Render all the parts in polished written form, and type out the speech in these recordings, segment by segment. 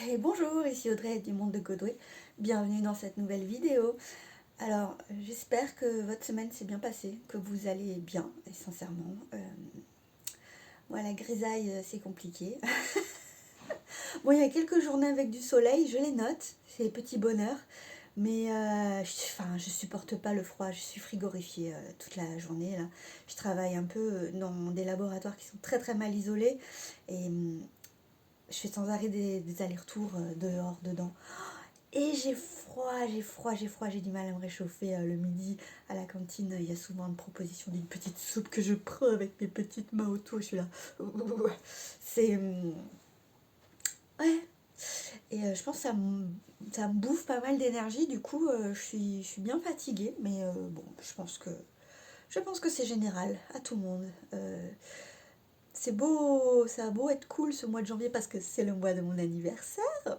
Et bonjour, ici Audrey du monde de Godway. Bienvenue dans cette nouvelle vidéo. Alors, j'espère que votre semaine s'est bien passée, que vous allez bien, et sincèrement. Moi, la grisaille, c'est compliqué. Bon, il y a quelques journées avec du soleil, je les note, c'est des petits bonheurs. Mais je supporte pas le froid, je suis frigorifiée toute la journée là. Je travaille un peu dans des laboratoires qui sont très très mal isolés et je fais sans arrêt des allers-retours dehors, dedans. Et j'ai froid, j'ai du mal à me réchauffer le midi à la cantine. Il y a souvent une proposition d'une petite soupe que je prends avec mes petites mains autour. Je suis là. C'est. Ouais. Et je pense que ça me bouffe pas mal d'énergie. Du coup, je suis bien fatiguée. Mais bon, je pense que c'est général à tout le monde. C'est beau, ça a beau être cool ce mois de janvier parce que c'est le mois de mon anniversaire.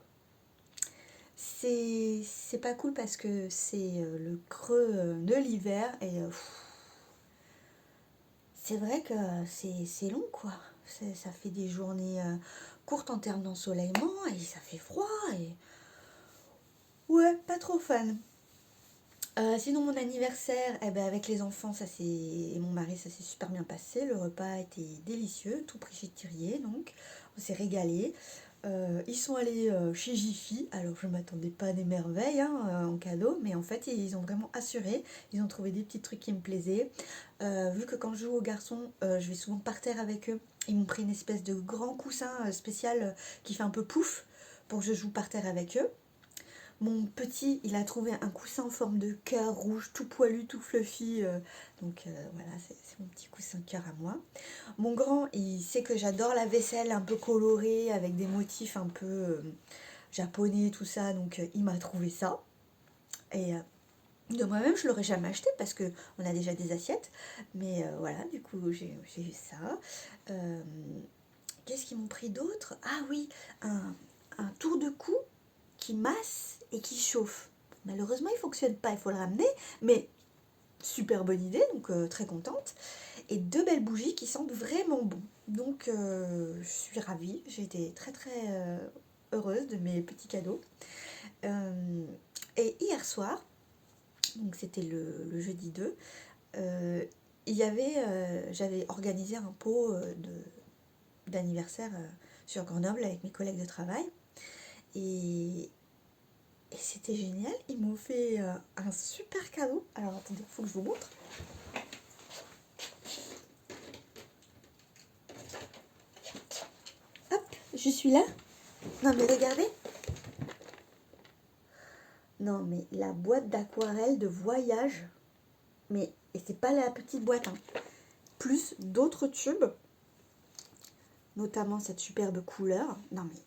C'est pas cool parce que c'est le creux de l'hiver et c'est vrai que c'est long quoi. Ça fait des journées courtes en termes d'ensoleillement et ça fait froid et ouais, pas trop fan. Sinon mon anniversaire, eh ben, avec les enfants et mon mari ça s'est super bien passé. Le repas était délicieux, tout prix chez Thirier donc on s'est régalé. Ils sont allés chez Jiffy, alors je m'attendais pas à des merveilles hein, en cadeau, mais en fait ils ont vraiment assuré, ils ont trouvé des petits trucs qui me plaisaient. Vu que quand je joue aux garçons, je vais souvent par terre avec eux, ils m'ont pris une espèce de grand coussin spécial qui fait un peu pouf pour que je joue par terre avec eux. Mon petit, il a trouvé un coussin en forme de cœur rouge, tout poilu, tout fluffy, donc voilà, c'est mon petit coussin cœur à moi. Mon grand, il sait que j'adore la vaisselle un peu colorée, avec des motifs un peu japonais, tout ça, donc il m'a trouvé ça. Et de moi-même, je l'aurais jamais acheté parce que on a déjà des assiettes, mais voilà, du coup, j'ai eu ça. Euh, Qu'est-ce qu'ils m'ont pris d'autre? Ah oui, un tour de cou qui masse et qui chauffe. Malheureusement, il fonctionne pas, il faut le ramener, mais super bonne idée, donc très contente. Et deux belles bougies qui sentent vraiment bon. Donc je suis ravie, j'ai été très très heureuse de mes petits cadeaux. Euh, et hier soir, donc c'était le jeudi 2, euh, j'avais organisé un pot d'anniversaire sur Grenoble avec mes collègues de travail. Et, et c'était génial, ils m'ont fait un super cadeau. Alors attendez, il faut que je vous montre. Hop, je suis là. Non mais regardez. Non mais la boîte d'aquarelle de voyage. Mais, et c'est pas la petite boîte, hein. Plus d'autres tubes. Notamment cette superbe couleur. Non mais,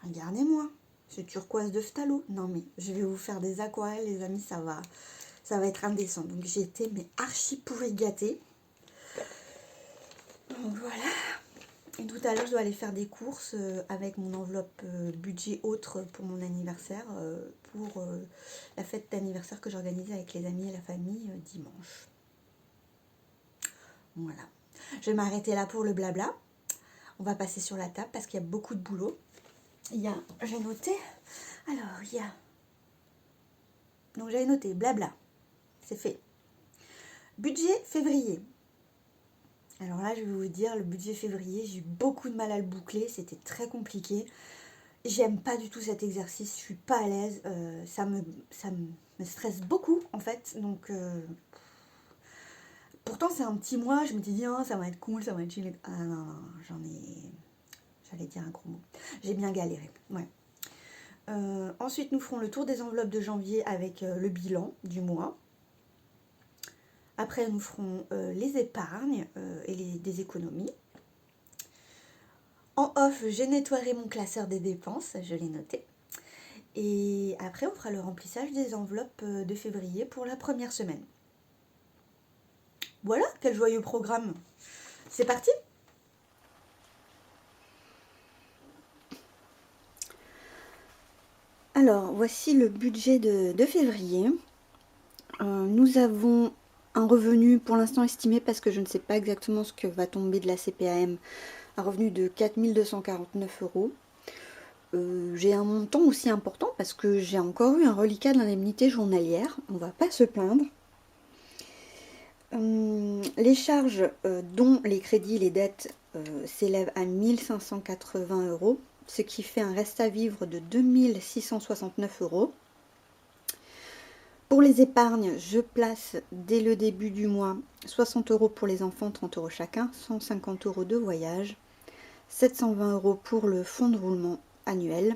regardez-moi. Ce turquoise de Stalo. Non mais, je vais vous faire des aquarelles les amis, ça va être indécent. Donc j'ai été mais archi pourri gâtée. Donc voilà. Et tout à l'heure, je dois aller faire des courses avec mon enveloppe budget autre pour mon anniversaire, pour la fête d'anniversaire que j'organisais avec les amis et la famille dimanche. Voilà. Je vais m'arrêter là pour le blabla. On va passer sur la table parce qu'il y a beaucoup de boulot. J'ai noté. Alors, donc j'avais noté blabla. C'est fait. Budget février. Alors là, je vais vous dire, le budget février, j'ai eu beaucoup de mal à le boucler. C'était très compliqué. J'aime pas du tout cet exercice, je suis pas à l'aise, ça me stresse beaucoup en fait, donc pourtant c'est un petit mois, je me suis dit oh, ça va être cool, ça va être chill. Ah non, non, j'allais dire un gros mot, j'ai bien galéré, ouais. Ensuite nous ferons le tour des enveloppes de janvier avec le bilan du mois. Après nous ferons les épargnes et des économies. En off, j'ai nettoyé mon classeur des dépenses, je l'ai noté. Et après, on fera le remplissage des enveloppes de février pour la première semaine. Voilà, quel joyeux programme. C'est parti? Alors, voici le budget de février. Nous avons un revenu pour l'instant estimé, parce que je ne sais pas exactement ce que va tomber de la CPAM, un revenu de 4 249 €. j'ai un montant aussi important parce que j'ai encore eu un reliquat de l'indemnité journalière. On va pas se plaindre. Les charges, dont les crédits, les dettes, s'élèvent à 1580 euros, ce qui fait un reste à vivre de 2669 euros. Pour les épargnes, je place dès le début du mois 60 euros pour les enfants, 30 euros chacun, 150 euros de voyage, 720 euros pour le fonds de roulement annuel,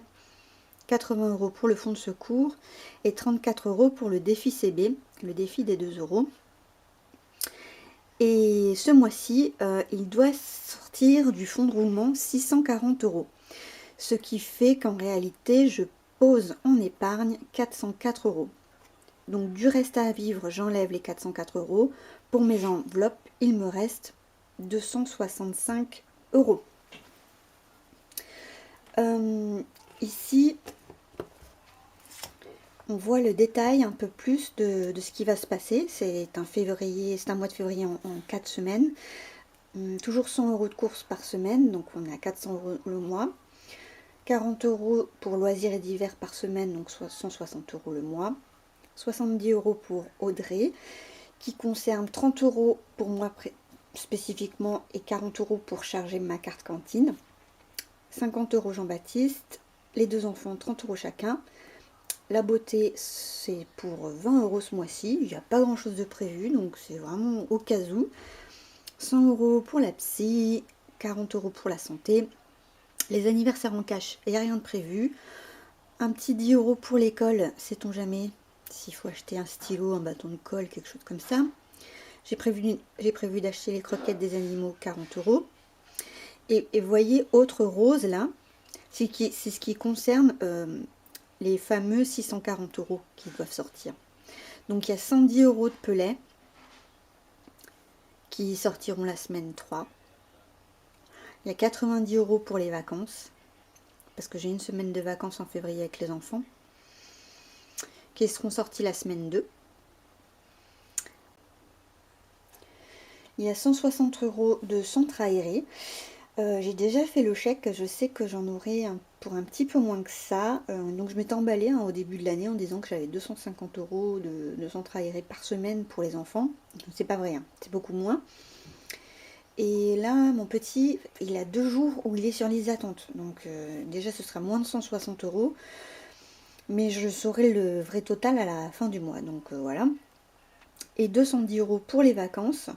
80 euros pour le fonds de secours et 34 euros pour le défi CB, le défi des 2 euros. Et ce mois-ci, il doit sortir du fonds de roulement 640 euros. Ce qui fait qu'en réalité, je pose en épargne 404 euros. Donc du reste à vivre, j'enlève les 404 euros. Pour mes enveloppes, il me reste 265 euros. Ici, on voit le détail un peu plus de ce qui va se passer. C'est un mois de février en 4 semaines. Toujours 100 euros de courses par semaine, donc on est à 400 euros le mois. 40 euros pour loisirs et divers par semaine, donc 160 euros le mois. 70 euros pour Audrey, qui concerne 30 euros pour moi spécifiquement et 40 euros pour charger ma carte cantine. 50 euros Jean-Baptiste, les 2 enfants 30 euros chacun. La beauté, c'est pour 20 euros ce mois-ci, il n'y a pas grand chose de prévu, donc c'est vraiment au cas où. 100 euros pour la psy, 40 euros pour la santé. Les anniversaires en cash, il n'y a rien de prévu. Un petit 10 euros pour l'école, sait-on jamais s'il faut acheter un stylo, un bâton de colle, quelque chose comme ça. J'ai prévu d'acheter les croquettes des animaux, 40 euros. Et voyez, autre rose là, c'est ce qui concerne les fameux 640 euros qui doivent sortir. Donc il y a 110 euros de Pelé qui sortiront la semaine 3. Il y a 90 euros pour les vacances, parce que j'ai une semaine de vacances en février avec les enfants, qui seront sortis la semaine 2. Il y a 160 euros de centre aéré. J'ai déjà fait le chèque, je sais que j'en aurai pour un petit peu moins que ça. Donc je m'étais emballée au début de l'année en disant que j'avais 250 euros de centre aéré par semaine pour les enfants. C'est pas vrai, c'est beaucoup moins. Et là, mon petit, il a 2 jours où il est sur liste d'attente. Donc déjà, ce sera moins de 160 euros. Mais je saurai le vrai total à la fin du mois. Donc voilà. Et 210 euros pour les vacances.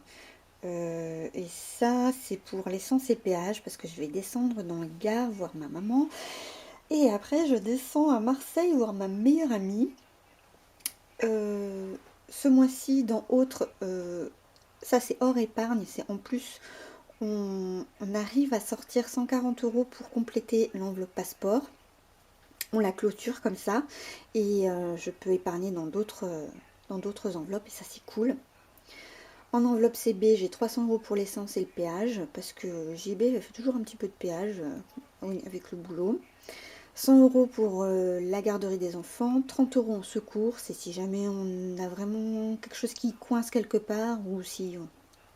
Et ça, c'est pour l'essence et péage. Parce que je vais descendre dans le Gard voir ma maman. Et après, je descends à Marseille voir ma meilleure amie. Ce mois-ci, dans autre... ça, c'est hors épargne. C'est en plus... On arrive à sortir 140 euros pour compléter l'enveloppe passeport. On la clôture comme ça et je peux épargner dans d'autres enveloppes et ça c'est cool. En enveloppe CB, j'ai 300 euros pour l'essence et le péage parce que JB fait toujours un petit peu de péage avec le boulot. 100 euros pour la garderie des enfants, 30 euros en secours, c'est si jamais on a vraiment quelque chose qui coince quelque part ou si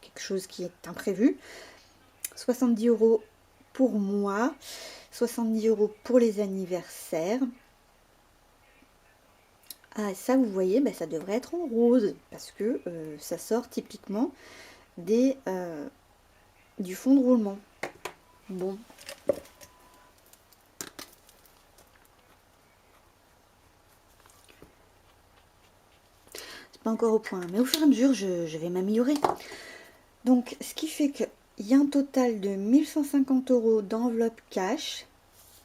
quelque chose qui est imprévu. 70 euros pour moi, 70 euros pour les anniversaires. Ah, ça, vous voyez, ça devrait être en rose, parce que ça sort typiquement du fond de roulement. Bon. C'est pas encore au point, mais au fur et à mesure, je vais m'améliorer. Donc, ce qui fait qu'il y a un total de 1150 euros d'enveloppe cash,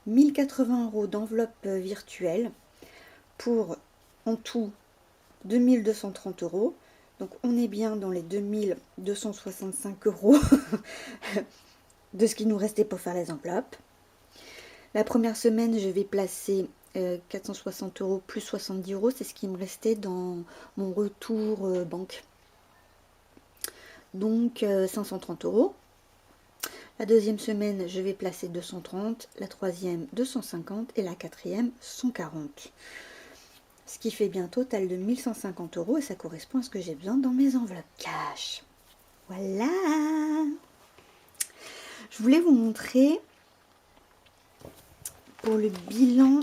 1080 euros d'enveloppe virtuelle, pour en tout 2230 euros. Donc on est bien dans les 2265 euros de ce qui nous restait pour faire les enveloppes. La première semaine, je vais placer 460 euros plus 70 euros. C'est ce qui me restait dans mon retour banque. Donc 530 euros. La deuxième semaine, je vais placer 230. La troisième, 250. Et la quatrième, 140. Ce qui fait bien un total de 1150 euros et ça correspond à ce que j'ai besoin dans mes enveloppes cash. Voilà. Je voulais vous montrer pour le bilan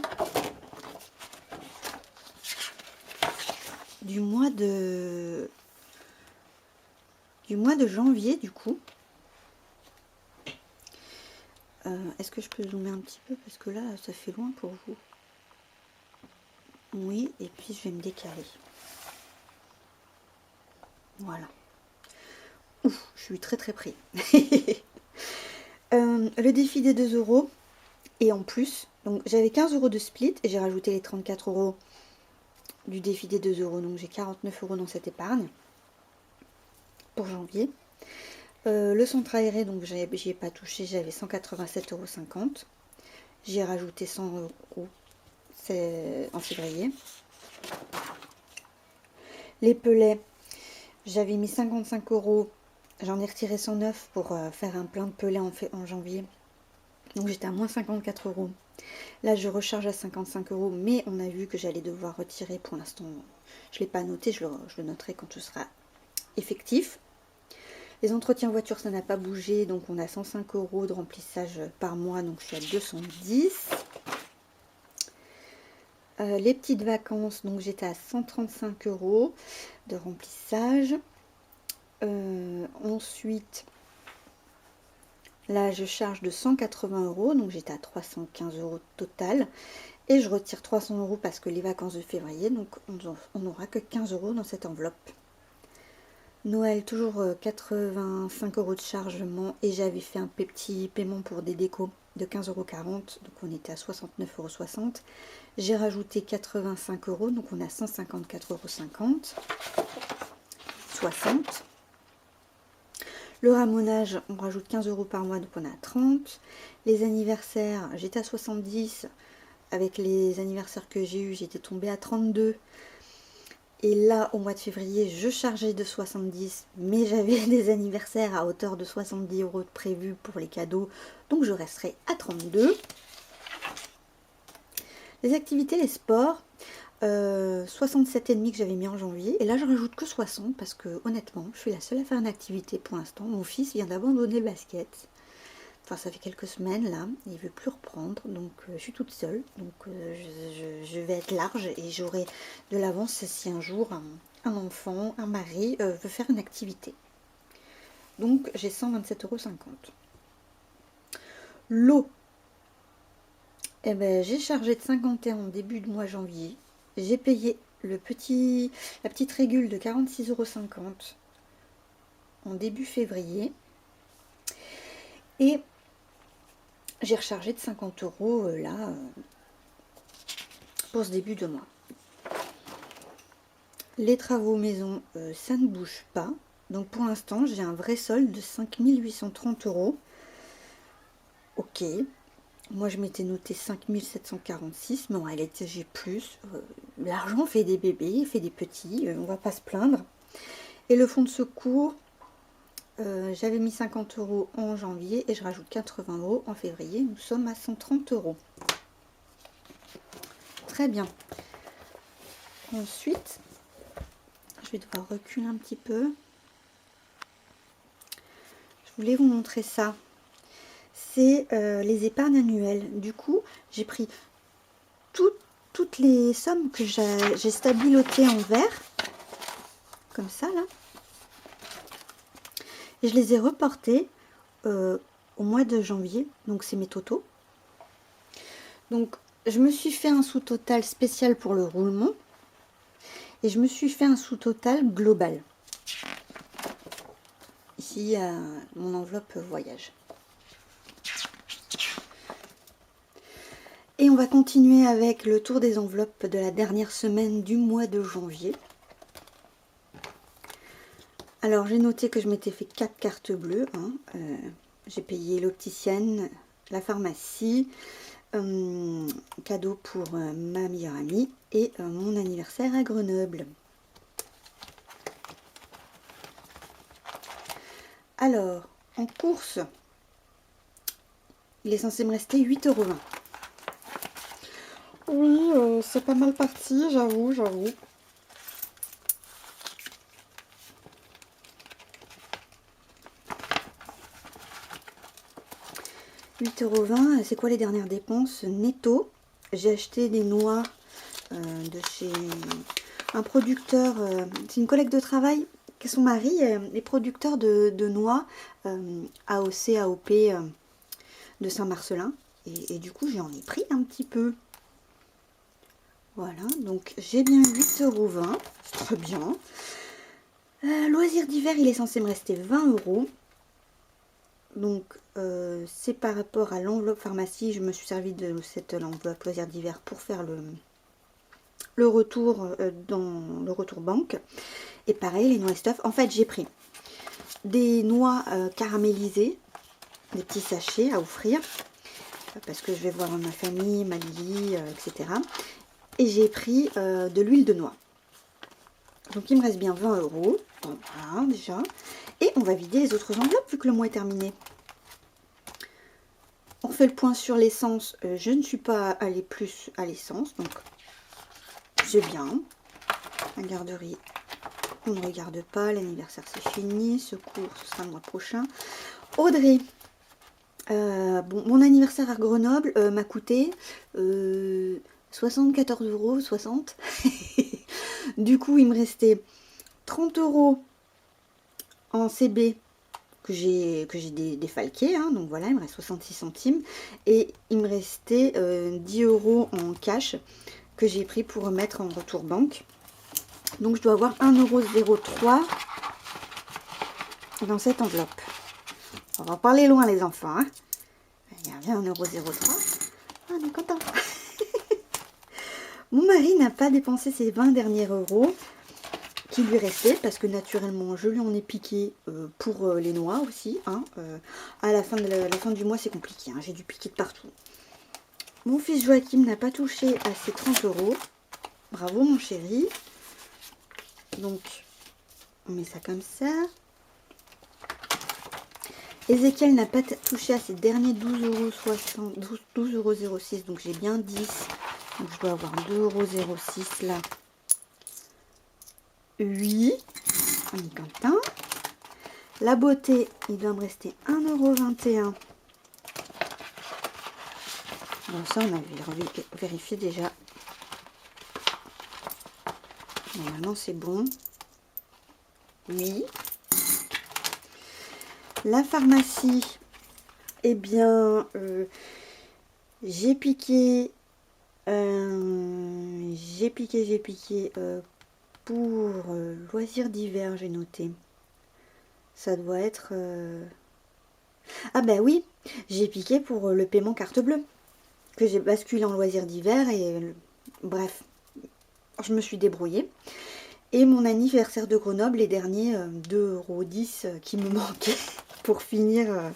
du mois de janvier, du coup. Est-ce que je peux zoomer un petit peu parce que là ça fait loin pour vous? Oui, et puis je vais me décaler. Voilà. Ouf, je suis très pris. Le défi des 2 euros et en plus, donc j'avais 15 euros de split et j'ai rajouté les 34 euros du défi des 2 euros, donc j'ai 49 euros dans cette épargne pour janvier. Le centre aéré, donc j'y ai pas touché, j'avais 187,50 euros. J'ai rajouté 100 euros en février. Les pelets, j'avais mis 55 euros, j'en ai retiré 109 pour faire un plein de pelets en janvier. Donc j'étais à moins 54 euros. Là je recharge à 55 euros, mais on a vu que j'allais devoir retirer pour l'instant. Je ne l'ai pas noté, je le noterai quand ce sera effectif. Les entretiens voiture, ça n'a pas bougé, donc on a 105 euros de remplissage par mois, donc je suis à 210. Les petites vacances, donc j'étais à 135 euros de remplissage. Ensuite, là je charge de 180 euros, donc j'étais à 315 euros total. Et je retire 300 euros parce que les vacances de février, donc on n'aura que 15 euros dans cette enveloppe. Noël, toujours 85 euros de chargement et j'avais fait un petit paiement pour des décos de 15,40 euros, donc on était à 69,60 euros. J'ai rajouté 85 euros, donc on a 154,50 euros. 60. Le ramonage, on rajoute 15 euros par mois, donc on a 30. Les anniversaires, j'étais à 70. Avec les anniversaires que j'ai eu, j'étais tombée à 32. Et là, au mois de février, je chargeais de 70, mais j'avais des anniversaires à hauteur de 70 euros de prévu pour les cadeaux, donc je resterai à 32. Les activités, les sports, 67,5 que j'avais mis en janvier, et là je rajoute que 60 parce que honnêtement, je suis la seule à faire une activité pour l'instant. Mon fils vient d'abandonner le basket. Enfin, ça fait quelques semaines là, il veut plus reprendre, donc je suis toute seule, donc je vais être large et j'aurai de l'avance si un jour un enfant, un mari veut faire une activité. Donc j'ai 127,50 €. L'eau, eh ben, j'ai chargé de 51 en début de mois janvier, j'ai payé la petite régule de 46,50 € en début février et j'ai rechargé de 50 euros là pour ce début de mois. Les travaux maison, ça ne bouge pas. Donc pour l'instant, j'ai un vrai solde de 5 830 euros. Ok. Moi, je m'étais noté 5 746, mais en réalité, j'ai plus. L'argent fait des bébés, fait des petits, on va pas se plaindre. Et le fonds de secours, j'avais mis 50 euros en janvier et je rajoute 80 euros en février. Nous sommes à 130 euros. Très bien. Ensuite, je vais devoir reculer un petit peu. Je voulais vous montrer ça. C'est les épargnes annuelles. Du coup, j'ai pris toutes les sommes que j'ai stabilotées en vert, comme ça là, et je les ai reportées au mois de janvier. Donc c'est mes totaux. Donc je me suis fait un sous-total spécial pour le roulement et je me suis fait un sous-total global. Ici, il y a mon enveloppe voyage. Et on va continuer avec le tour des enveloppes de la dernière semaine du mois de janvier. Alors j'ai noté que je m'étais fait 4 cartes bleues. J'ai payé l'opticienne, la pharmacie, cadeau pour ma meilleure amie et mon anniversaire à Grenoble. Alors, en course, il est censé me rester 8,20 €. Oui, c'est pas mal parti, j'avoue. 8,20 €. C'est quoi les dernières dépenses? Netto. J'ai acheté des noix de chez un producteur. C'est une collègue de travail. Son mari est producteur de noix AOC, AOP de Saint-Marcelin. Et du coup, j'en ai pris un petit peu. Voilà, donc j'ai bien 8,20 €. C'est très bien. Loisirs d'hiver, il est censé me rester 20 €. Donc, c'est par rapport à l'enveloppe pharmacie. Je me suis servi de cette enveloppe loisirs d'hiver pour faire le retour dans le retour banque. Et pareil, les noix et stuff. En fait, j'ai pris des noix caramélisées, des petits sachets à offrir, parce que je vais voir ma famille, ma Lily, etc. Et j'ai pris de l'huile de noix. Donc, il me reste bien 20 €. Bon, voilà, déjà. Et on va vider les autres enveloppes, vu que le mois est terminé. On fait le point sur l'essence. Je ne suis pas allée plus à l'essence, donc c'est bien. La garderie, on ne regarde pas. L'anniversaire, c'est fini. Secours, ce sera le mois prochain. Audrey, bon, mon anniversaire à Grenoble m'a coûté 74,60 €. Du coup, il me restait 30 € en CB que j'ai défalqué, hein, donc voilà, il me reste 66 centimes. Et il me restait 10 € en cash que j'ai pris pour remettre en retour banque. Donc je dois avoir 1,03 € dans cette enveloppe. On va en parler loin les enfants. Hein. Il y a bien 1,03 €. Ah, on est content. Mon mari n'a pas dépensé ses 20 derniers euros qui lui restaient parce que naturellement je lui en ai piqué pour les noix aussi. Hein. À la fin du mois c'est compliqué, hein. J'ai dû piquer de partout. Mon fils Joachim n'a pas touché à ses 30 €. Bravo mon chéri. Donc on met ça comme ça. Ezekiel n'a pas touché à ses derniers 12,06 €. Donc j'ai bien 10. Donc je dois avoir 2,06 € là. Oui. On est content. La beauté, il doit me rester 1,21 €. Bon, ça, on avait vérifié déjà. Normalement, c'est bon. Oui. La pharmacie, eh bien, j'ai piqué pour loisirs d'hiver, j'ai noté. Ça doit être... Ah ben oui, j'ai piqué pour le paiement carte bleue, que j'ai basculé en loisirs d'hiver et... Bref, je me suis débrouillée. Et mon anniversaire de Grenoble, les derniers 2,10 € qui me manquaient pour finir...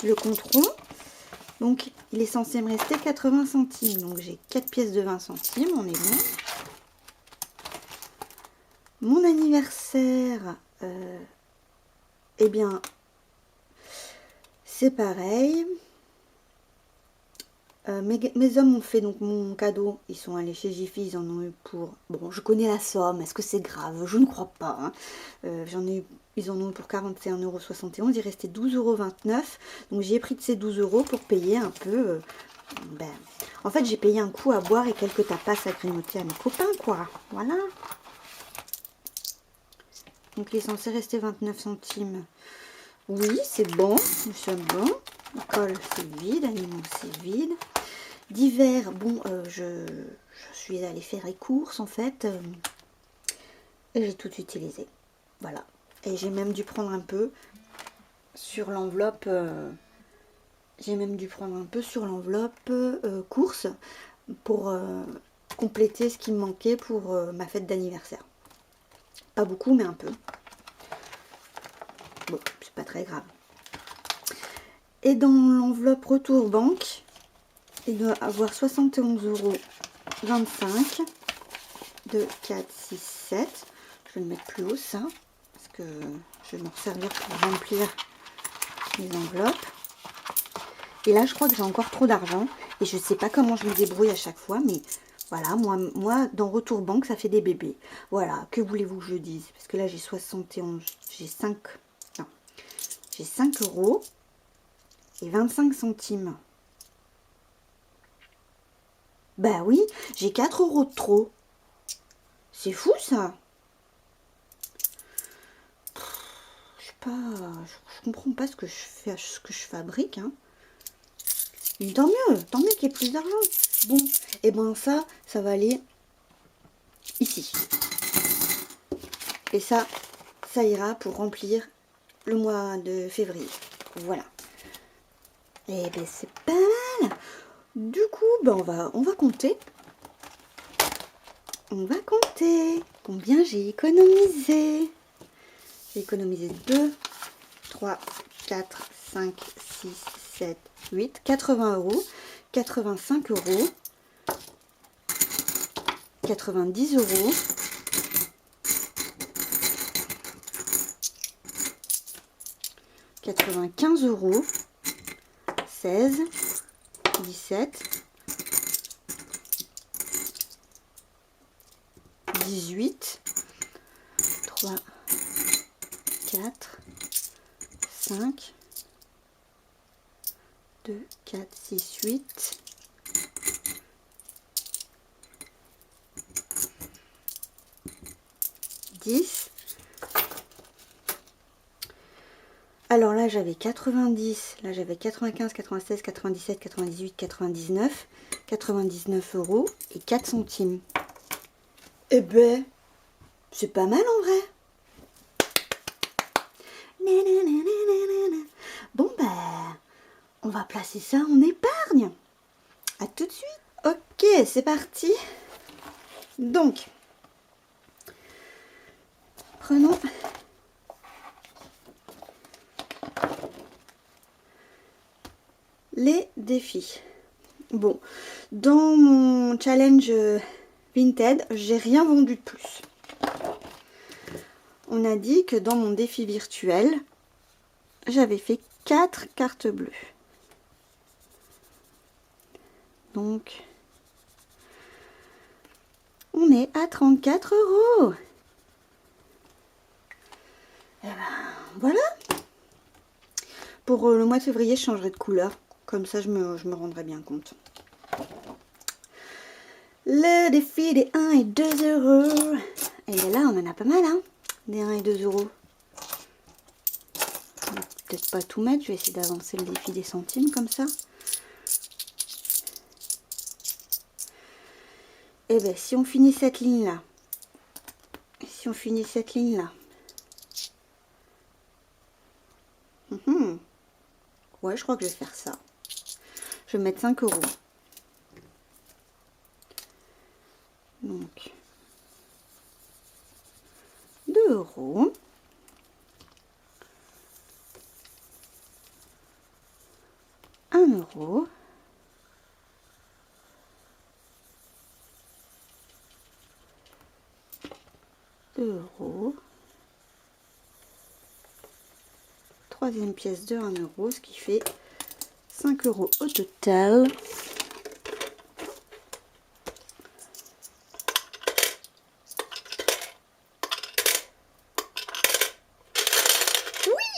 le compte rond. Donc, il est censé me rester 80 centimes. Donc, j'ai 4 pièces de 20 centimes. On est bon. Mon anniversaire, eh bien, c'est pareil. Mes hommes ont fait donc mon cadeau. Ils sont allés chez Jiffy. Ils en ont eu pour... Bon, je connais la somme. Est-ce que c'est grave? Je ne crois pas. Hein. Ils en ont eu pour 41,71 €. Il restait 12,29 €. Donc, j'ai pris de ces 12 € pour payer un peu... en fait, j'ai payé un coup à boire et quelques tapas à grignoter à mes copains, quoi. Voilà. Donc, il est censé rester 29 centimes. Oui, c'est bon. Nous sommes bons. Le col, c'est vide. Animaux, c'est vide. D'hiver, bon, je suis allée faire les courses, en fait. Et j'ai tout utilisé. Voilà. Et j'ai même dû prendre un peu sur l'enveloppe... course pour compléter ce qui me manquait pour ma fête d'anniversaire. Pas beaucoup, mais un peu. Bon, c'est pas très grave. Et dans l'enveloppe retour banque, il doit avoir 71,25 € de 4, 6, 7. Je vais le mettre plus haut, ça, parce que je vais m'en servir pour remplir les enveloppes. Et là, je crois que j'ai encore trop d'argent. Et je ne sais pas comment je me débrouille à chaque fois. Mais voilà, moi, dans Retour Banque, ça fait des bébés. Voilà, que voulez-vous que je dise? Parce que là, j'ai 71. J'ai 5. Non, j'ai 5 euros et 25 centimes. Bah oui, j'ai 4 euros de trop. C'est fou ça. Je sais pas, je comprends pas ce que je fais, ce que je fabrique. Hein. Mais tant mieux qu'il y ait plus d'argent. Bon, et ben ça va aller ici. Et ça ira pour remplir le mois de février. Voilà. Et ben c'est pas mal. Du coup, ben on va compter. On va compter combien j'ai économisé. J'ai économisé 2, 3, 4, 5, 6, 7, 8, 80 euros, 85 euros, 90 euros, 95 euros, 16, 17, 18, 3, 4, 5, 2, 4, 6, 8, 10. Alors là, j'avais 90, là j'avais 95, 96, 97, 98, 99, 99 euros et 4 centimes. Eh ben, c'est pas mal en vrai. Bon ben, on va placer ça en épargne. À tout de suite. Ok, c'est parti. Donc, prenons les défis. Bon, dans mon challenge Vinted, j'ai rien vendu de plus. On a dit que dans mon défi virtuel, j'avais fait 4 cartes bleues. Donc, on est à 34 euros. Et ben, voilà. Pour le mois de février, je changerai de couleur. Comme ça, je me rendrai bien compte. Le défi des 1 et 2 euros. Et là, on en a pas mal, hein. Des 1 et 2 euros. Je vais peut-être pas tout mettre. Je vais essayer d'avancer le défi des centimes comme ça. Et bien, si on finit cette ligne-là. Ouais, je crois que je vais faire ça. Je vais mettre 5 euros. Donc, 2 euros. 1 euro. 2 euros. Troisième pièce de 1 euro, ce qui fait 5 euros au total.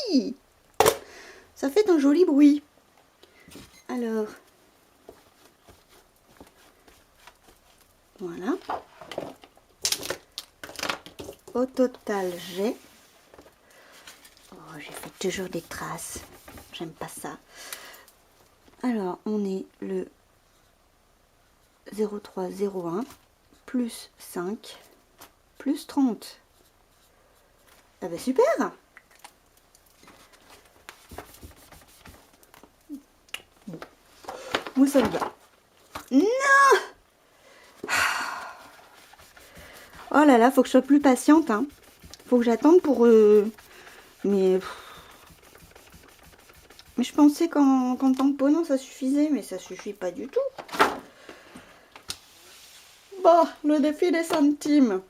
Oui! Ça fait un joli bruit. Alors, voilà. Au total, j'ai... Oh, j'ai fait toujours des traces. J'aime pas ça. Alors, on est le 0301 plus 5 plus 30. Ah bah super! Bon. Moi ça me va. Non! Oh là là, faut que je sois plus patiente. Hein. Faut que j'attende pour... Mais je pensais qu'en tamponnant ça suffisait, mais ça suffit pas du tout. Bon, le défi des centimes.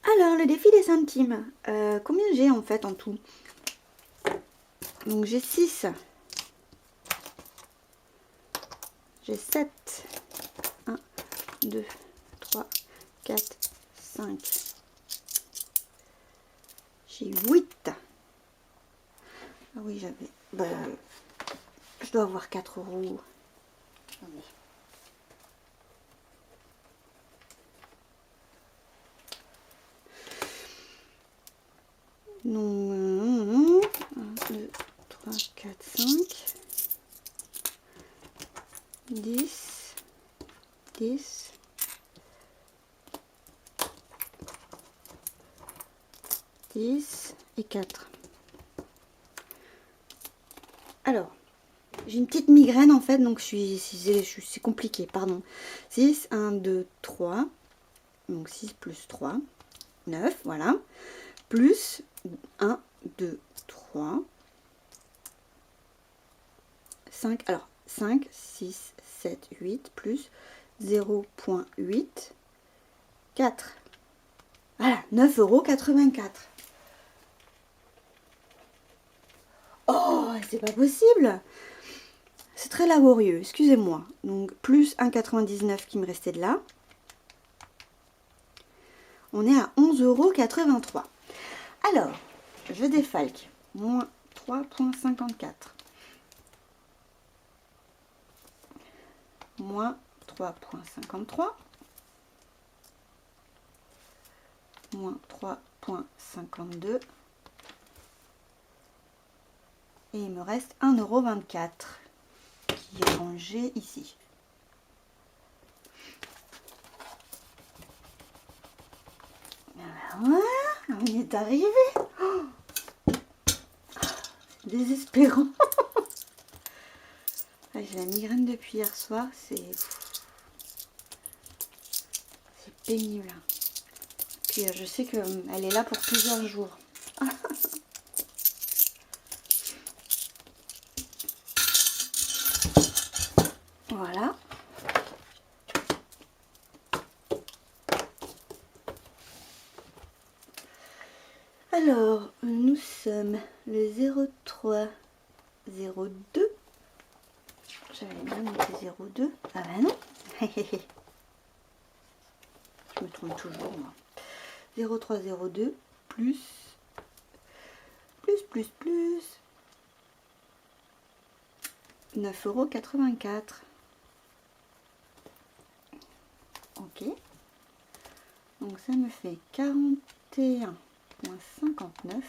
Alors, le défi des centimes. Combien j'ai en fait en tout? Donc j'ai 6. J'ai 7. 1, 2, 3, 4, 5. J'ai 8. oui, j'avais... Bah, je dois avoir 4 euros. Attendez. Donc, 1, 2, 3, 4, 5, 10, 10, 10 et 4. Alors, j'ai une petite migraine en fait, donc c'est compliqué, pardon. 6, 1, 2, 3, donc 6 plus 3, 9, voilà. Plus 1, 2, 3, 5, alors 5, 6, 7, 8, plus 0,8, 4. Voilà, 9,84 €. Oh, c'est pas possible! C'est très laborieux, excusez-moi. Donc, plus 1,99 qui me restait de là. On est à 11,83 €. Alors, je défalque. Moins 3,54. Moins 3,53. Moins 3,52. Et il me reste 1,24 € qui est rangé ici. Voilà, on y est arrivé. Oh, désespérant. J'ai la migraine depuis hier soir, c'est pénible. Puis je sais qu'elle est là pour plusieurs jours. Voilà. Alors, nous sommes le 0302. J'avais bien noté 02. Ah ben non. Je me trompe toujours, moi. 0302 plus 9,84 €. Ok. Donc ça me fait 41,59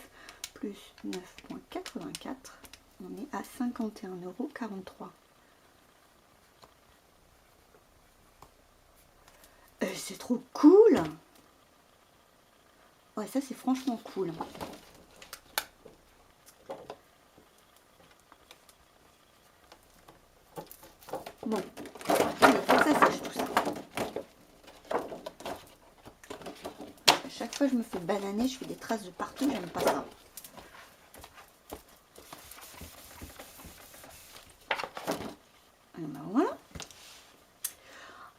plus 9,84. On est à 51,43 €. C'est trop cool! Ouais, ça c'est franchement cool. Bon, allez, faut que ça sèche tout ça. À chaque fois que je me fais bananer, je fais des traces de partout, j'aime pas ça. Ben voilà.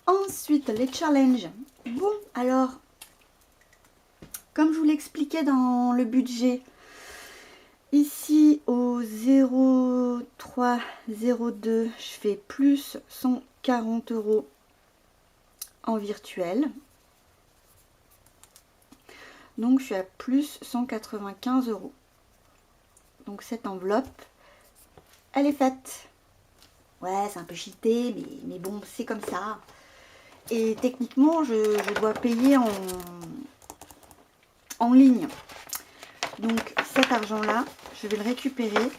Ensuite, les challenges. Bon, alors, comme je vous l'expliquais dans le budget, ici au 0302, je fais plus 140 € en virtuel. Donc je suis à plus 195 €. Donc cette enveloppe, elle est faite. Ouais, c'est un peu cheaté, mais bon, c'est comme ça. Et techniquement, je dois payer en ligne. Donc cet argent-là, je vais le récupérer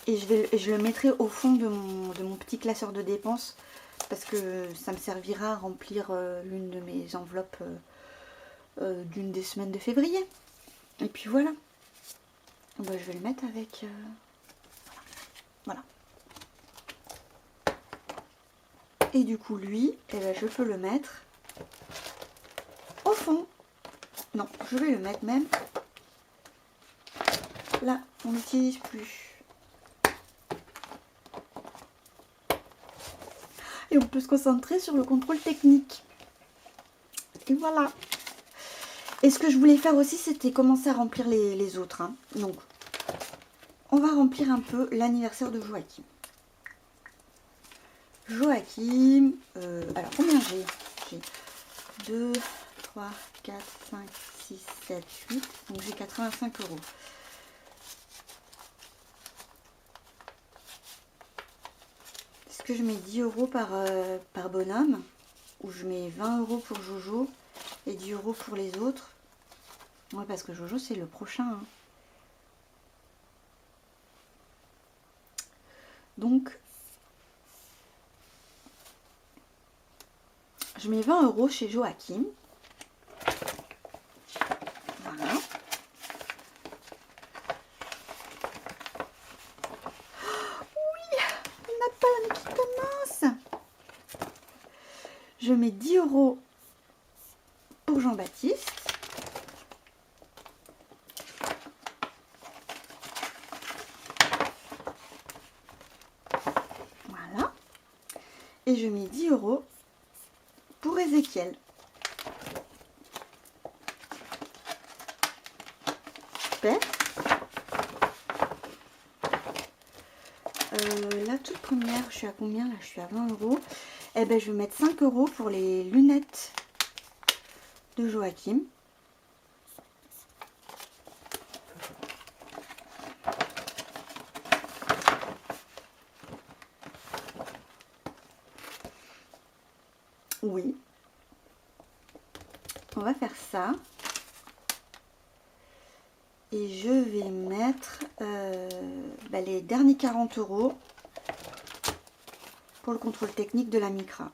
et je le mettrai au fond de mon petit classeur de dépenses parce que ça me servira à remplir l'une de mes enveloppes d'une des semaines de février. Et puis voilà. Ben, je vais le mettre avec... voilà. Et du coup, lui, eh ben, je peux le mettre au fond. Non, je vais le mettre même là, on n'utilise plus. Et on peut se concentrer sur le contrôle technique. Et voilà. Et ce que je voulais faire aussi, c'était commencer à remplir les autres. Hein. Donc, on va remplir un peu l'anniversaire de Joachim. Joachim, alors combien j'ai? J'ai 2, 3, 4, 5, 6, 7, 8. Donc j'ai 85 €. que je mets 10 € par bonhomme, ou je mets 20 € pour Jojo et 10 € pour les autres. Ouais, parce que Jojo c'est le prochain. Hein. Donc, je mets 20 € chez Joachim. Voilà. Oui, on n'a pas une petite mince. Je mets 10 € pour Jean-Baptiste. Voilà. Et je mets 10 € pour Ézéchiel. Super. La toute première, je suis à combien là? Je suis à 20 €. Eh ben, je vais mettre 5 € pour les lunettes de Joachim. Oui. On va faire ça. Et je vais mettre les derniers 40 € pour le contrôle technique de la Micra.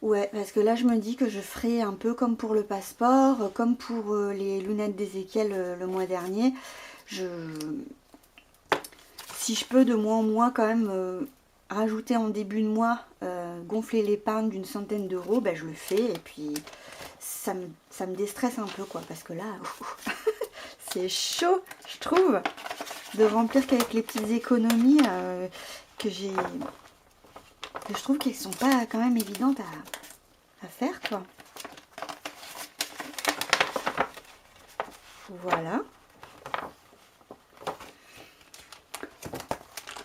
Ouais, parce que là je me dis que je ferai un peu comme pour le passeport, comme pour les lunettes d'Ézéchiel le mois dernier. Si je peux de mois en mois quand même rajouter en début de mois, gonfler l'épargne d'une centaine d'euros, ben je le fais et puis ça me déstresse un peu quoi, parce que là c'est chaud je trouve de remplir qu'avec les petites économies que je trouve qu'elles sont pas quand même évidentes à faire quoi. Voilà.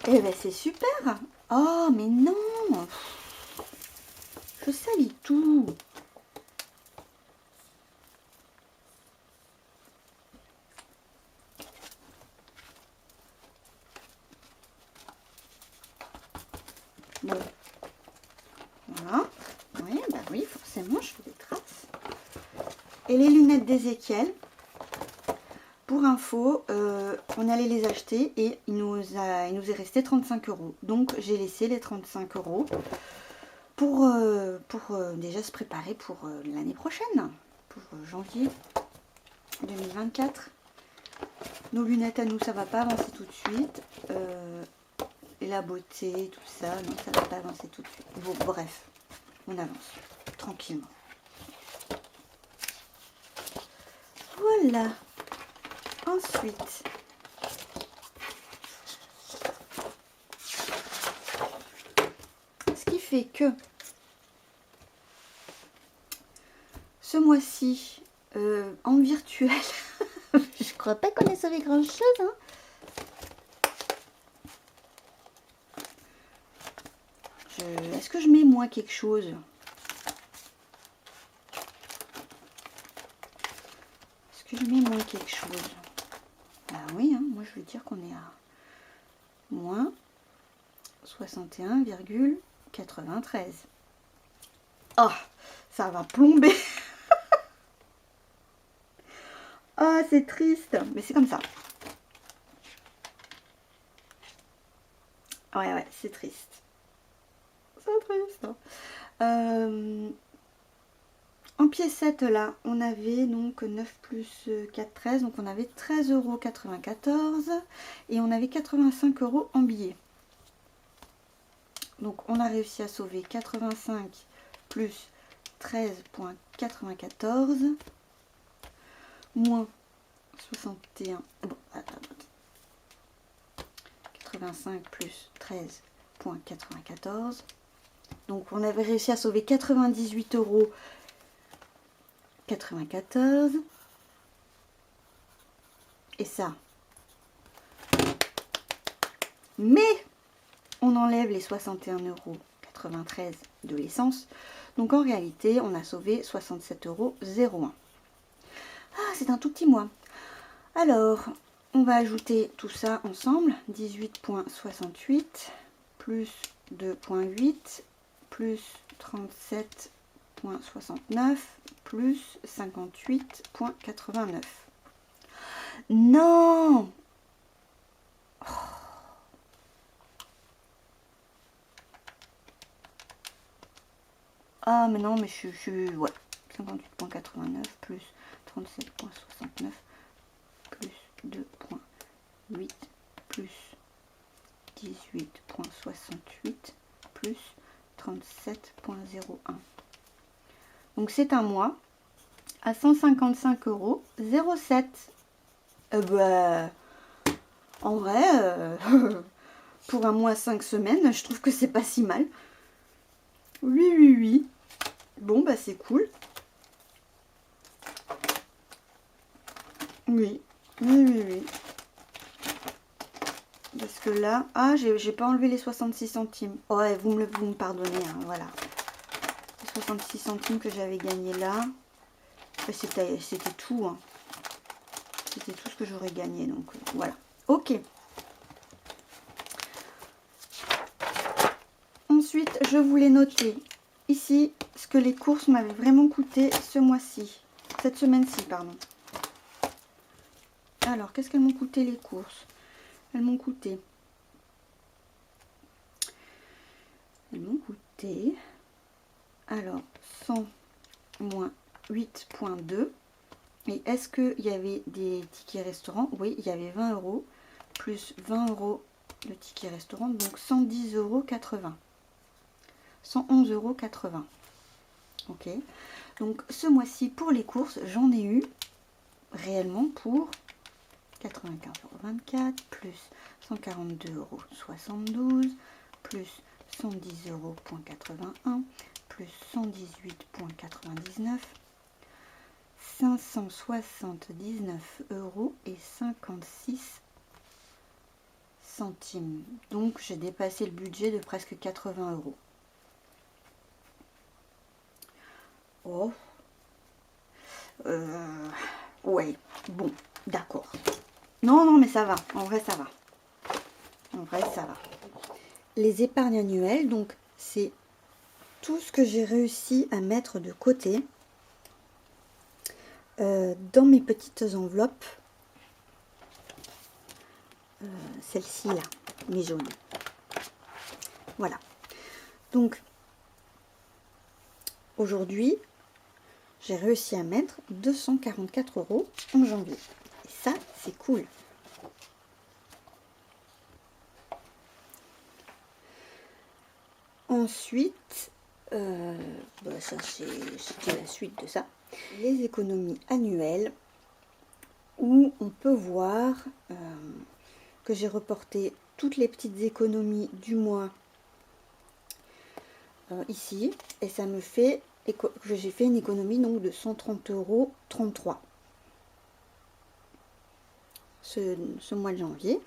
Et ben c'est super. Oh mais non, je salis tout. Bon. Voilà. Oui, bah oui, forcément, je fais des traces. Et les lunettes d'Ézéchiel, pour info, on allait les acheter et il nous est resté 35 €. Donc, j'ai laissé les 35 € pour déjà se préparer pour l'année prochaine, pour janvier 2024. Nos lunettes à nous, ça va pas avancer tout de suite. Et la beauté, tout ça, non, ça va pas avancer tout de suite. Bon, bref, on avance tranquillement. Voilà. Ensuite, ce qui fait que ce mois-ci, en virtuel, je crois pas qu'on ait sauvé grand chose, hein. Est-ce que je mets moi quelque chose? Est-ce que je mets moins quelque chose? Bah oui, hein, moi je veux dire qu'on est à moins 61,93. Oh, ça va plomber. Oh, c'est triste, mais c'est comme ça. Ouais, c'est triste. C'est triste. En piécette, là, on avait donc 9 plus 4, 13. Donc on avait 13,94 € et on avait 85 € en billets. Donc on a réussi à sauver 85 plus 13,94 moins 61. Bon, attends. 85 plus 13,94. Donc on avait réussi à sauver 98,94 €. Et ça. Mais on enlève les 61,93 € de l'essence. Donc en réalité, on a sauvé 67,01 €. Ah, c'est un tout petit mois. Alors, on va ajouter tout ça ensemble. 18,68 plus 2,8 plus 37,69 plus 58,89. Non! Ah, mais non, mais je suis... Ouais. 58,89 plus 37,69 plus 2,8 plus 18,68 plus 37,01. Donc c'est un mois à 155,07 €. En vrai, pour un mois 5 semaines, je trouve que c'est pas si mal. Oui, oui, oui. Bon, bah c'est cool. Oui, oui, oui, oui. Parce que là, ah, j'ai pas enlevé les 66 centimes. Ouais, vous me pardonnez, hein, voilà. Les 66 centimes que j'avais gagné là, c'était tout. Hein. C'était tout ce que j'aurais gagné, donc voilà. Ok. Ensuite, je voulais noter ici ce que les courses m'avaient vraiment coûté ce mois-ci. Cette semaine-ci, pardon. Alors, qu'est-ce qu'elles m'ont coûté les courses? Elles m'ont coûté... alors, 100 moins 8,2. Et est-ce qu'il y avait des tickets restaurants? Oui, il y avait 20 € plus 20 € de tickets restaurant, donc 110,80 €. 111,80 €. Ok. Donc ce mois-ci, pour les courses, j'en ai eu réellement pour 95,24 € plus 142,72 € plus 110,81 € plus 118,99 €. 579,56 €. Donc j'ai dépassé le budget de presque 80 €. Oh. Ouais, bon, d'accord. Non, non, mais ça va. En vrai, ça va. En vrai, ça va. Les épargnes annuelles, donc c'est tout ce que j'ai réussi à mettre de côté dans mes petites enveloppes. Celle-ci là, mes jaunes. Voilà. Donc, aujourd'hui, j'ai réussi à mettre 244 € en janvier. Et ça, c'est cool. Ensuite, ça c'était la suite de ça. Les économies annuelles, où on peut voir que j'ai reporté toutes les petites économies du mois ici. Et ça me fait que j'ai fait une économie donc de 130,33 € ce mois de janvier.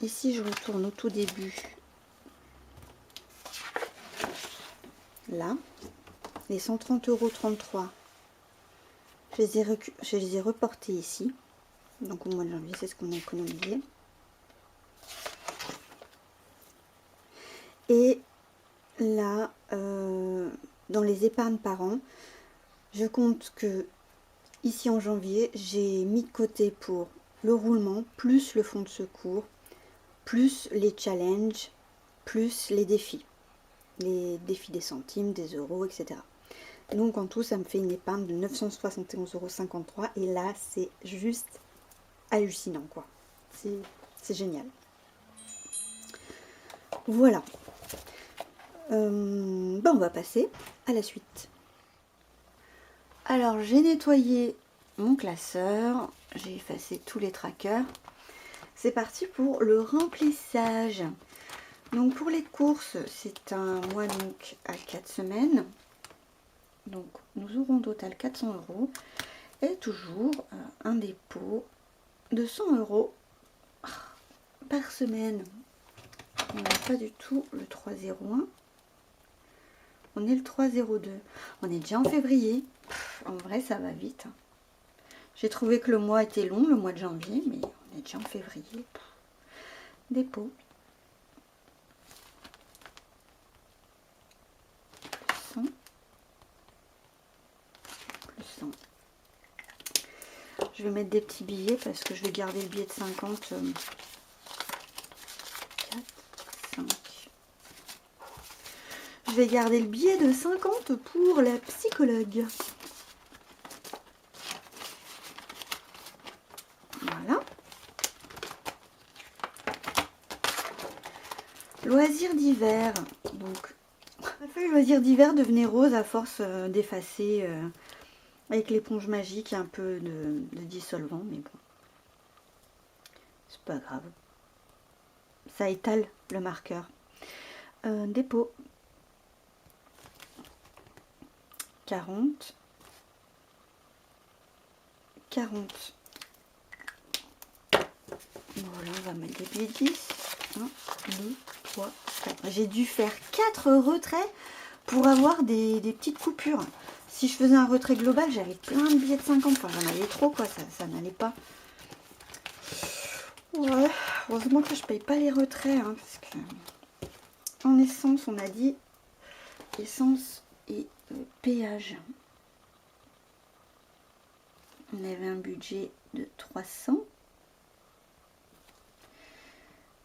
Et si je retourne au tout début, là, les 130,33 €, je les ai reportés ici. Donc au mois de janvier, c'est ce qu'on a économisé. Et là, dans les épargnes par an, je compte que ici en janvier, j'ai mis de côté pour le roulement, plus le fonds de secours, plus les challenges, plus les défis des centimes, des euros, etc. Donc en tout, ça me fait une épargne de 971,53 € et là, c'est juste hallucinant, quoi. C'est génial. Voilà. On va passer à la suite. Alors, j'ai nettoyé mon classeur, j'ai effacé tous les trackers. C'est parti pour le remplissage. Donc pour les courses, c'est un mois donc à 4 semaines. Donc nous aurons au total 400 € et toujours un dépôt de 100 € par semaine. On n'a pas du tout le 301. On est le 302. On est déjà en février. En vrai, ça va vite. J'ai trouvé que le mois était long, le mois de janvier, mais on est déjà en février. Dépôt. Plus 100. Plus 100. Je vais mettre des petits billets parce que je vais garder le billet de 50. 4, 5. Je vais garder le billet de 50 pour la psychologue. Voilà. Loisirs d'hiver. Donc, la feuille loisirs d'hiver devenait rose à force d'effacer avec l'éponge magique et un peu de dissolvant, mais bon, c'est pas grave. Ça étale le marqueur. Dépôt. 40. 40. Voilà, on va mettre des billets 10. 1, 2, 3, 4. J'ai dû faire 4 retraits pour avoir des petites coupures. Si je faisais un retrait global, j'avais plein de billets de 50. Enfin, j'en avais trop, quoi. Ça n'allait pas. Ouais, heureusement que je paye pas les retraits. Hein, parce que en essence, on a dit essence et péage. On avait un budget de 300.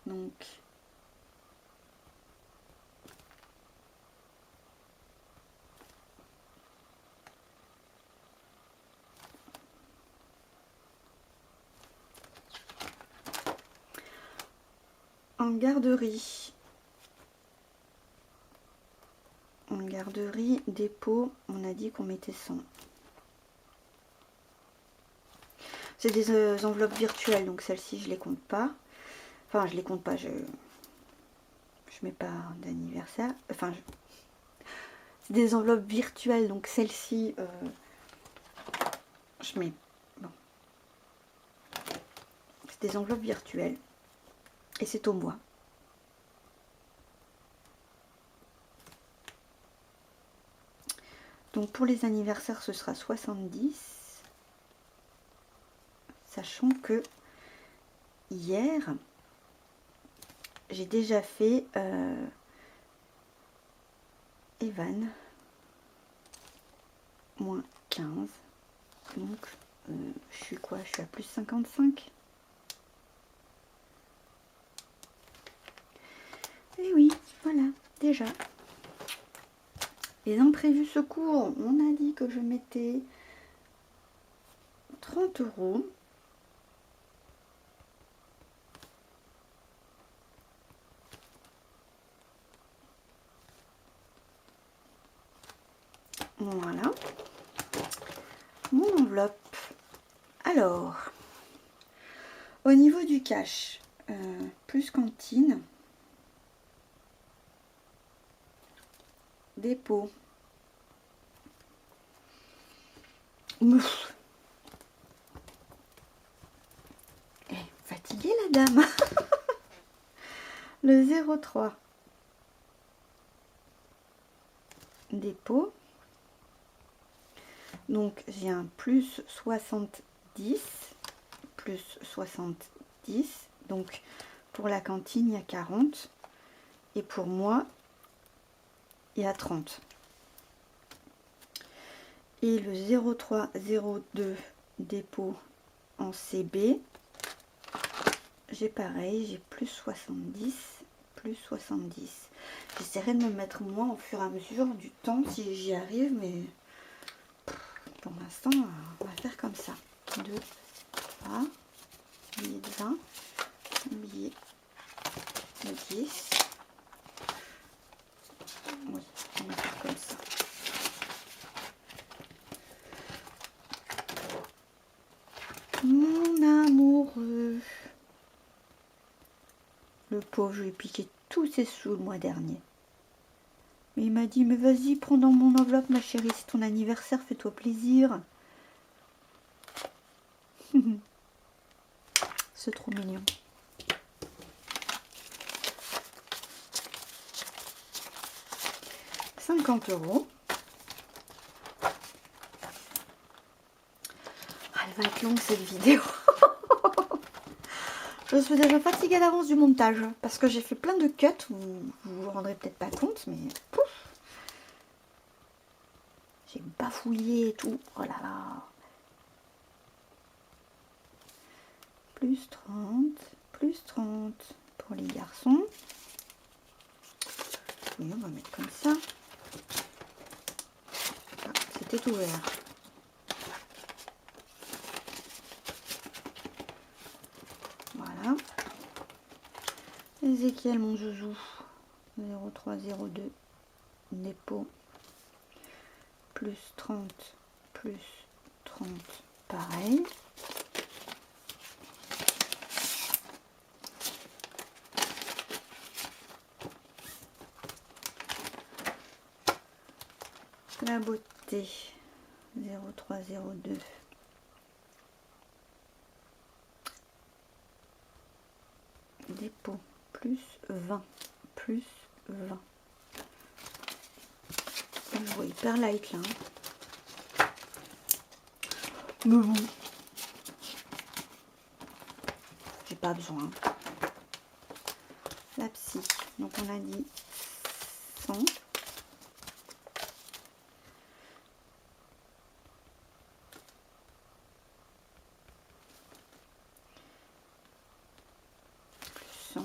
Donc, en garderie, dépôt, on a dit qu'on mettait 100. C'est des enveloppes virtuelles, donc celles-ci, je les compte pas. Enfin, je les compte pas, je mets pas d'anniversaire. Enfin, c'est des enveloppes virtuelles, donc celles-ci, je mets... Bon. C'est des enveloppes virtuelles. Et c'est au mois. Donc pour les anniversaires, ce sera 70. Sachant que hier, j'ai déjà fait Evan moins 15. Donc je suis quoi? Je suis à plus 55. Et oui, voilà, déjà. Les imprévus secours, on a dit que je mettais 30 €. Voilà. Mon enveloppe. Alors, au niveau du cash, plus cantine, dépôt. Ouf. Elle est fatiguée la dame. Le 03. Dépôt. Donc j'ai un plus 70. Plus 70. Donc pour la cantine, il y a 40. Et pour moi, il y a 30. Et le 0302 dépôt en CB, j'ai pareil, j'ai plus 70, plus 70. J'essaierai de me mettre moins au fur et à mesure du temps si j'y arrive, mais pour l'instant, on va faire comme ça. 2, 3, billet de 20, billet de 10. Oui, on va faire comme ça. Mon amoureux. Le pauvre, je lui ai piqué tous ses sous le mois dernier. Mais il m'a dit, mais vas-y, prends dans mon enveloppe, ma chérie, c'est ton anniversaire, fais-toi plaisir. C'est trop mignon. « 50 €. Elle va être longue cette vidéo. Je suis déjà fatiguée d'avance du montage parce que j'ai fait plein de cuts, vous vous rendrez peut-être pas compte, mais pouf, j'ai bafouillé et tout. Oh là là. Plus 30 pour les garçons. Oui, on va mettre comme ça. Ah, c'était ouvert. Voilà. Ézéchiel, mon joujou. 0302. Dépôt. Plus 30. Plus 30. Pareil. La beauté. 0302. Dépôt. Plus 20. Plus 20. Je vois hyper light là. Mais bon. J'ai pas besoin. La psy. Donc on a dit 100. Plus 100.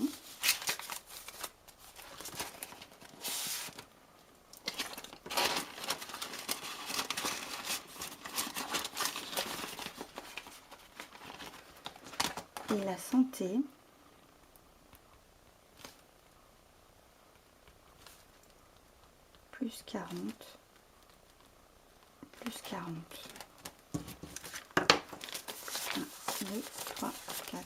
Et la santé. Plus 40. Plus 40. 1, 2, 3, 4.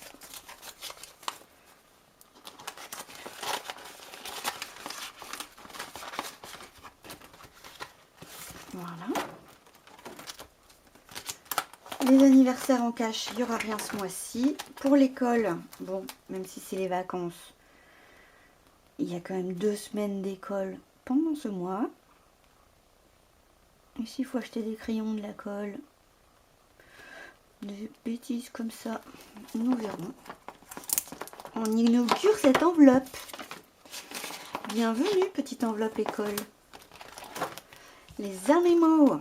Voilà. Les anniversaires en cash, il n'y aura rien ce mois-ci. Pour l'école, bon, même si c'est les vacances, il y a quand même 2 semaines d'école pendant ce mois. Et s'il faut acheter des crayons, de la colle, des bêtises comme ça, nous verrons. On inaugure cette enveloppe. Bienvenue, petite enveloppe école. Les animaux.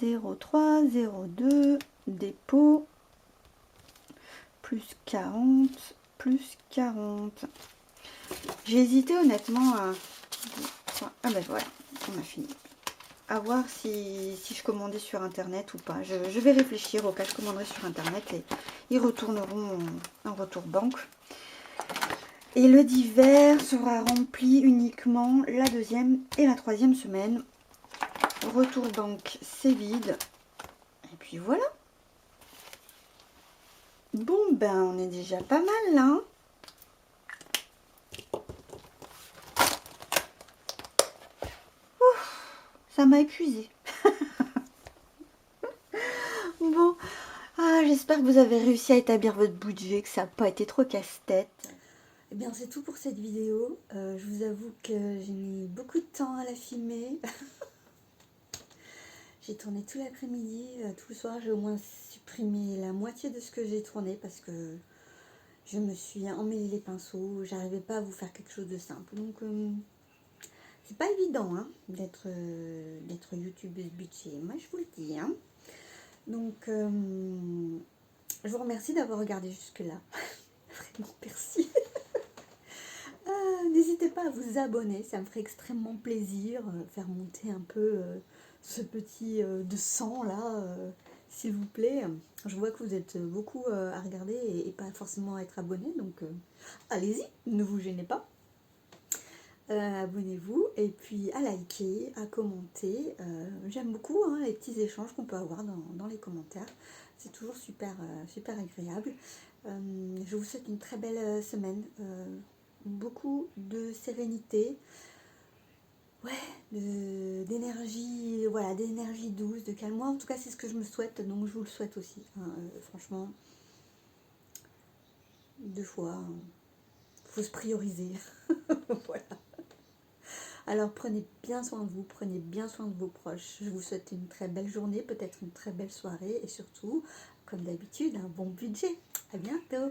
03, 02, dépôt, plus 40, plus 40. J'ai hésité honnêtement à... Ah ben voilà, on a fini. À voir si je commandais sur internet ou pas. Je vais réfléchir au cas où je commanderai sur internet et ils retourneront en retour banque. Et le divers sera rempli uniquement la 2e et la 3e semaine. Retour banque, c'est vide. Et puis voilà. Bon, ben, on est déjà pas mal, là. Hein. Ouf, ça m'a épuisé. Bon, j'espère que vous avez réussi à établir votre budget, que ça n'a pas été trop casse-tête. Eh bien, c'est tout pour cette vidéo. Je vous avoue que j'ai mis beaucoup de temps à la filmer. J'ai tourné tout l'après-midi, tout le soir. J'ai au moins supprimé la moitié de ce que j'ai tourné parce que je me suis emmêlé les pinceaux. J'arrivais pas à vous faire quelque chose de simple. Donc, c'est pas évident hein, d'être youtubeuse budget. Moi, je vous le dis. Hein. Donc, je vous remercie d'avoir regardé jusque-là. Vraiment, merci. N'hésitez pas à vous abonner, ça me ferait extrêmement plaisir, faire monter un peu ce petit de sang là, s'il vous plaît. Je vois que vous êtes beaucoup à regarder et pas forcément à être abonné, donc allez-y, ne vous gênez pas. Abonnez-vous et puis à liker, à commenter. J'aime beaucoup hein, les petits échanges qu'on peut avoir dans les commentaires. C'est toujours super, super agréable. Je vous souhaite une très belle semaine. Beaucoup de sérénité, ouais, d'énergie, voilà, d'énergie douce, de calme. Moi, en tout cas, c'est ce que je me souhaite, donc je vous le souhaite aussi. Hein, franchement, 2 fois, faut se prioriser. Voilà. Alors prenez bien soin de vous, prenez bien soin de vos proches. Je vous souhaite une très belle journée, peut-être une très belle soirée et surtout, comme d'habitude, un bon budget. À bientôt!